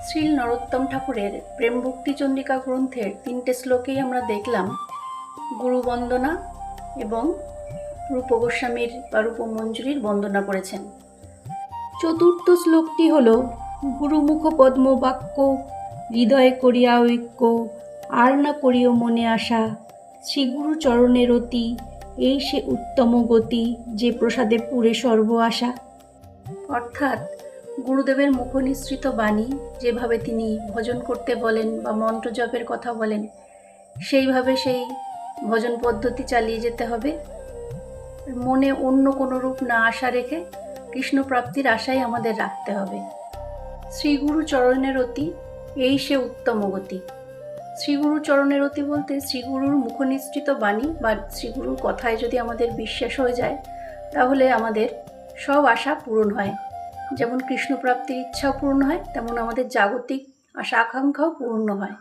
শ্রী নরোত্তম ঠাকুরের প্রেম ভক্তি চন্ডিকা গ্রন্থের 3টে শ্লোকেই আমরা দেখলাম গুরু বন্দনা এবং রূপ গোস্বামীর বা রূপমঞ্জুরির বন্দনা করেছেন। চতুর্থ শ্লোকটি হল গুরুমুখ পদ্ম বাক্য হৃদয়ে করিয়া ঐক্য আর না করিও মনে আশা শ্রীগুরু চরণের অতি এই সে উত্তম গতি যে প্রসাদে পুরে সর্ব আশা। অর্থাৎ গুরুদেবের মুখনিসৃত বাণী যেভাবে তিনি ভজন করতে বলেন বা মন্ত্র জপের কথা বলেন সেইভাবে সেই ভজন পদ্ধতি চালিয়ে যেতে হবে। মনে অন্য কোনো রূপ না আশা রেখে কৃষ্ণ প্রাপ্তির আশাই আমাদের রাখতে হবে। শ্রীগুরু চরণের অতি এই সে উত্তম গতি। শ্রীগুরু চরণের অতি বলতে শ্রীগুরুর মুখনিসৃত বাণী বা শ্রীগুরুর কথায় যদি আমাদের বিশ্বাস হয়ে যায় তাহলে আমাদের সব আশা পূরণ হয়। যেমন কৃষ্ণ প্রাপ্তির ইচ্ছাও পূর্ণ হয়, তেমন আমাদের জাগতিক আশা আকাঙ্ক্ষাও পূর্ণ হয়।